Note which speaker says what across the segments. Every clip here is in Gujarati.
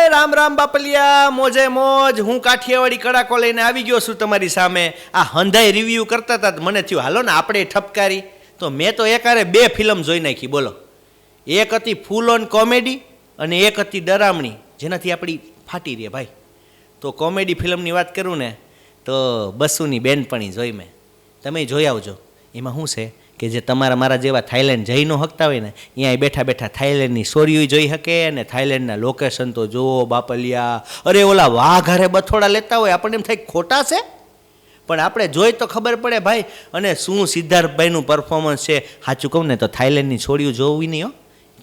Speaker 1: રામ રામ બાપલિયા, મોજે મોજ. હું કાઠિયાવાડી કડાકો લઈને આવી ગયો છું તમારી સામે. આ હંધાઈ રિવ્યૂ કરતા હતા મને થયું હાલો ને આપણે ઠપકારી. તો મેં તો એકારે 2 ફિલ્મ જોઈ નાખી. બોલો, એક હતી ફૂલ ઓન કોમેડી અને એક હતી ડરામણી, જેનાથી આપણી ફાટી રહે ભાઈ. તો કોમેડી ફિલ્મની વાત કરું ને તો બસુની બેનપણી જોઈ મેં. તમે જોઈ આવજો. એમાં શું છે કે જે તમારા મારા જેવા થાઈલેન્ડ જઈ ન શકતા હોય ને, અહીંયા બેઠા બેઠા થાઈલેન્ડની સોરીઓ જોઈ શકે અને થાઈલેન્ડના લોકેશન તો જુઓ બાપલિયા. અરે ઓલા વાઘ હારે બથોડા લેતા હોય આપણને એમ થાય ખોટા છે, પણ આપણે જોઈ તો ખબર પડે ભાઈ. અને શું સિદ્ધાર્થભાઈનું પરફોર્મન્સ છે, સાચું કહું ને તો થાઈલેન્ડની છોડીઓ જોવી નહીં હો,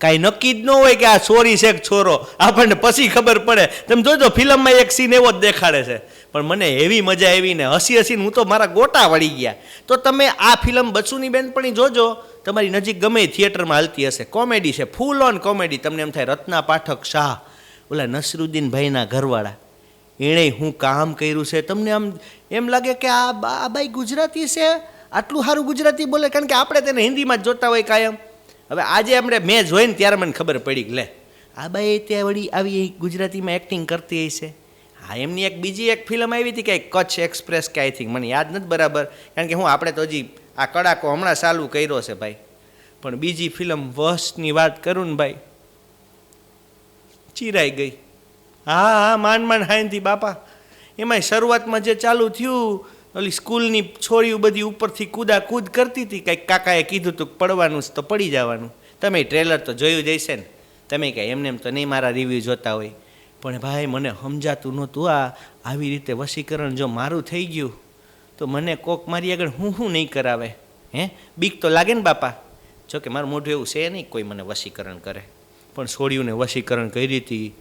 Speaker 1: કાંઈ નક્કી જ ન હોય કે આ છોરી છે કે છોરો, આપણને પછી ખબર પડે. તમે જોજો ફિલ્મમાં એક સીન એવો જ દેખાડે છે, પણ મને એવી મજા આવી ને હસી હસીને હું તો મારા ગોટા વળી ગયા. તો તમે આ ફિલ્મ બસુની બેનપણી જોજો, તમારી નજીક ગમે થિયેટરમાં હાલતી હશે. કોમેડી છે, ફૂલ ઓન કોમેડી. તમને એમ થાય રત્ના પાઠક શાહ, ઓલા નસરુદ્દીન ભાઈના ઘરવાળા, એણે હું કામ કર્યું છે. તમને આમ એમ લાગે કે આ બાઈ ગુજરાતી છે, આટલું સારું ગુજરાતી બોલે, કારણ કે આપણે તેને હિન્દીમાં જ જોતા હોય કાયમ. હવે આજે મેં જોઈને ત્યારે મને ખબર પડી કે લે આ બાઈ ત્યાં વળી આવી ગુજરાતીમાં એક્ટિંગ કરતી હશે. હા, એમની બીજી એક ફિલ્મ આવી હતી કે કચ્છ એક્સપ્રેસ કે આઈ થિંક, મને યાદ નથી બરાબર, કારણ કે આપણે તો હજી આ કડાકો હમણાં ચાલુ કર્યો છે ભાઈ. પણ બીજી ફિલ્મ વશની વાત કરું ને ભાઈ, ચીરાઈ ગઈ. હા, માંડ હાઈનથી બાપા. એમાંય શરૂઆતમાં જે ચાલુ થયું, ઓલી સ્કૂલની છોરીઓ બધી ઉપરથી કૂદ કરતી હતી. કંઈક કાકાએ કીધું હતું પડવાનું તો પડી જવાનું. તમે ટ્રેલર તો જોયું જ હશે ને. તમે કાંઈ એમને એમ તો નહીં મારા રિવ્યૂ જોતા હોય, પણ ભાઈ મને સમજાતું નહોતું. આવી રીતે વશીકરણ જો મારું થઈ ગયું તો મને કોક મારી આગળ હું નહીં કરાવે. બીક તો લાગે ને બાપા. જો કે મારું મોઢું એવું છે નહીં કોઈ મને વશીકરણ કરે, પણ છોડીઓને વશીકરણ કરી હતી.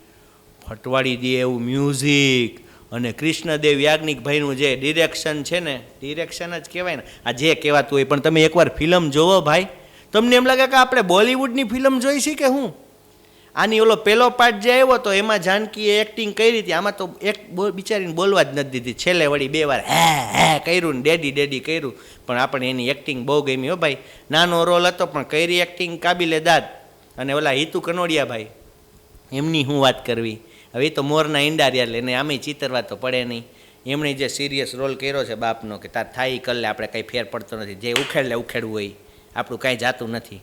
Speaker 1: ફટવાડી દે એવું મ્યુઝિક અને કૃષ્ણદેવ યાજ્ઞિકભાઈનું જે ડિરેક્શન છે ને, ડિરેક્શન જ કહેવાય ને, આ જે કહેવાતું હોય. પણ તમે એકવાર ફિલ્મ જોવો ભાઈ, તમને એમ લાગે કે આપણે બોલિવૂડની ફિલ્મ જોઈ છે કે હું. આની ઓલો પહેલો પાર્ટ જે આવ્યો તો એમાં જાનકીએ એક્ટિંગ કરી હતી, આમાં તો એક બિચારીને બોલવા જ નથી દીધી. છેલ્લે વળી 2 વાર હે કર્યું ને ડેડી કર્યું, પણ આપણે એની એક્ટિંગ બહુ ગમી હો ભાઈ. નાનો રોલ હતો પણ કરી એક્ટિંગ કાબિલે દાદ. અને ઓલા હિતુ કનોડિયા ભાઈ, એમની હું વાત કરવી. હવે એ તો મોરના ઈંડા રહ્યા, એટલે એને આમે ચિતરવા તો પડે નહીં. એમણે જે સિરિયસ રોલ કર્યો છે બાપનો, કે તાર થાય કર લે, આપણે કંઈ ફેર પડતો નથી, જે ઉખેડવું હોય, આપણું કાંઈ જાતું નથી.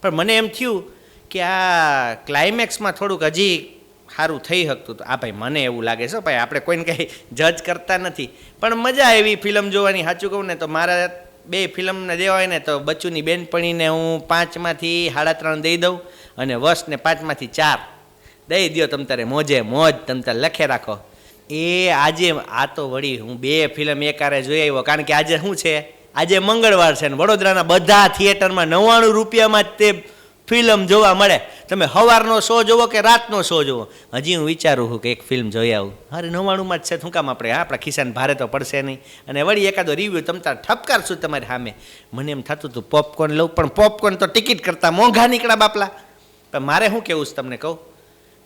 Speaker 1: પણ મને એમ થયું કે આ ક્લાઇમેક્સમાં થોડુંક હજી સારું થઈ શકતું. તો આ ભાઈ મને એવું લાગે છે ભાઈ, આપણે કોઈને કંઈ જજ કરતા નથી, પણ મજા આવી ફિલ્મ જોવાની. સાચું કહું ને તો મારા 2 ફિલ્મને દેવા હોય ને તો બચ્ચુની બેનપણીને હું 5 માંથી 3.5 દઈ દઉં, અને વશને 5 માંથી 4 દઈ દો. તમ તારે મોજે મોજ, તમ તારે લખે રાખો. આજે આ તો વળી હું 2 ફિલ્મ એકારે જોઈ આવ્યો, કારણ કે આજે શું છે, આજે મંગળવાર છે ને વડોદરાના બધા થિયેટરમાં 99 રૂપિયામાં જ તે ફિલ્મ જોવા મળે. તમે સવારનો શો જોવો કે રાતનો શો જોવો. હજી હું વિચારું છું કે એક ફિલ્મ જોઈ આવું. અરે 99માં જ છે, શું કામ આપણા ખિસ્સાને ભારે તો પડશે નહીં. અને વળી એકાદો રિવ્યૂ તમ તાર ઠપકારશું તમારી સામે. મને એમ થતું હતું પોપકોર્ન લઉં, પણ પોપકોર્ન તો ટિકિટ કરતાં મોંઘા નીકળ્યા બાપલા. પણ મારે શું કહેવું છે તમને કહું,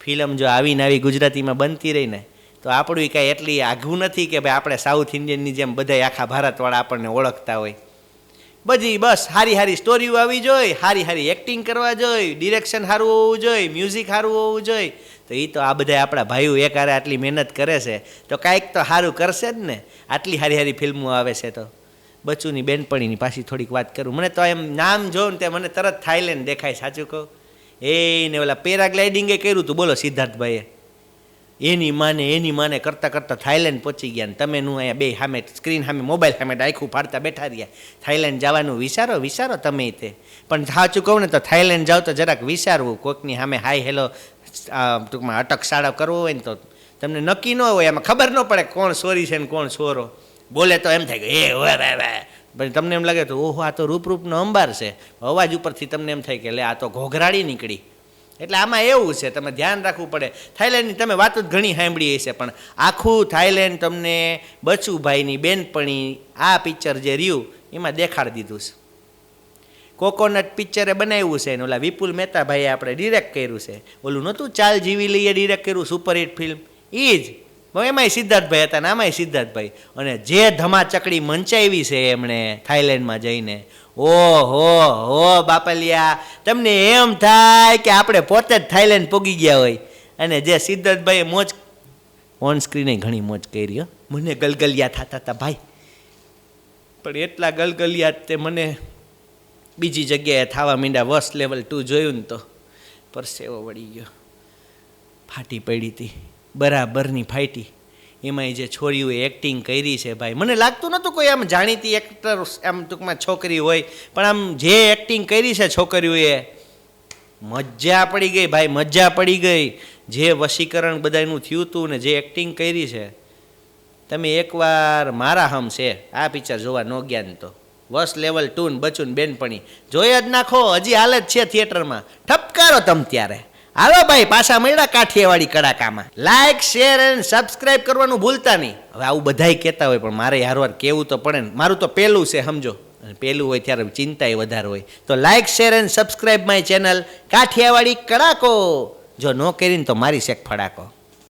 Speaker 1: ફિલ્મ જો આવીને આવી ગુજરાતીમાં બનતી રહી ને તો આપણું કાંઈ એટલી આઘું નથી કે ભાઈ આપણે સાઉથ ઇન્ડિયનની જેમ બધા આખા ભારતવાળા આપણને ઓળખતા હોય. બધી બસ સારી સ્ટોરીઓ આવી જોઈએ, સારી એક્ટિંગ કરવા જોઈએ, ડિરેક્શન સારું હોવું જોઈએ, મ્યુઝિક સારું હોવું જોઈએ. તો એ તો આ બધા આપણા ભાઈઓ એકારે આટલી મહેનત કરે છે તો કાંઈક તો સારું કરશે જ ને. આટલી સારી ફિલ્મો આવે છે. તો બચ્ચુની બેનપણીની પાછી થોડીક વાત કરું. મને તો એમ નામ જોઉં ને તે મને તરત થાઈલેન્ડ દેખાય. સાચું કહું, એને ઓલા પેરાગ્લાઇડિંગે કર્યું હતું બોલો સિદ્ધાર્થભાઈએ. એની માને કરતાં થાઈલેન્ડ પહોંચી ગયા. ને તમે નું અહીંયા 2 સામે સ્ક્રીન સામે મોબાઈલ સામે આખું ફાડતા બેઠા રહ્યા. થાઈલેન્ડ જવાનું વિચારો તમે તે. પણ સાચું કહું ને તો થાઈલેન્ડ જાઓ તો જરાક વિચારવું. કોઈકની સામે હાય હેલો ટૂંકમાં અટક સાળો કરવો હોય ને તો તમને નક્કી ન હોય, એમાં ખબર ન પડે કોણ સોરી છે ને કોણ છોરો. બોલે તો એમ થાય કે ભાઈ તમને એમ લાગે તો ઓહો આ તો રૂપનો અંબાર છે. અવાજ ઉપરથી તમને એમ થાય કે લે આ તો ઘોઘરાડી નીકળી. એટલે આમાં એવું છે, તમે ધ્યાન રાખવું પડે. થાઈલેન્ડની તમે વાતો જ ઘણી સાંભળી હશે, પણ આખું થાઈલેન્ડ તમને બચુભાઈની બેનપણી આ પિક્ચર જે રહ્યું એમાં દેખાડી દીધું છે. કોકોનટ પિક્ચરે બનાવ્યું છે ને ઓલા વિપુલ મહેતાભાઈએ આપણે ડિરેક્ટ કર્યું છે. ઓલું નહોતું ચાલ જીવી લઈએ ડિરેક્ટ કર્યું સુપરહિટ ફિલ્મ, એ જ. એમાંય સિદ્ધાર્થભાઈ હતા ને આમાંય સિદ્ધાર્થભાઈ. અને જે ધમાચકડી મંચાવી છે એમણે થાઈલેન્ડમાં જઈને, ઓહો બાપલિયા, તમને એમ થાય કે આપણે પોતે જ થાઈલેન્ડ પોગી ગયા હોય. અને જે સિદ્ધાર્થભાઈએ મોજ ઓન સ્ક્રીને ઘણી મોજ કરી હો. મને ગલગલિયા થતા હતા ભાઈ, પણ એટલા ગલગલિયા તે મને બીજી જગ્યાએ થવા માંડ્યા. વસ લેવલ 2 જોયું ને તો પરસેવો વળી ગયો, ફાટી પડી હતી, બરાબરની ફાટી. એમાંય જે છોરીઓએ એક્ટિંગ કરી છે ભાઈ, મને લાગતું નહોતું કોઈ આમ જાણીતી એક્ટર આમ ટૂંકમાં છોકરી હોય, પણ આમ જે એક્ટિંગ કરી છે છોકરીઓએ, મજા પડી ગઈ ભાઈ, મજા પડી ગઈ. જે વશીકરણ બધાનું થયું હતું ને જે એક્ટિંગ કરી છે, તમે એકવાર મારા હમ છે આ પિક્ચર જોવા ન ગયા ને તો વસ લેવલ 2 ને બચુન બેનપણી જોઈ જ નાખો. હજી હાલ જ છે થિયેટરમાં, ઠપકારો તમ ત્યારે. હાલો ભાઈ, પાછા મળ્યા કાઠિયાવાડી કડાકામાં. લાઇક, શેર અને સબસ્ક્રાઇબ કરવાનું ભૂલતા નહીં. હવે આવું બધાય કહેતા હોય, પણ મારે હારવાર કહેવું તો પડે ને, મારું તો પહેલું છે સમજો, અને પહેલું હોય ત્યારે ચિંતાય વધારે હોય. તો લાઇક, શેર અને સબસ્ક્રાઇબ માય ચેનલ કાઠિયાવાડી કડાકો. જો ન કરીને તો મારી શેક ફડાકો.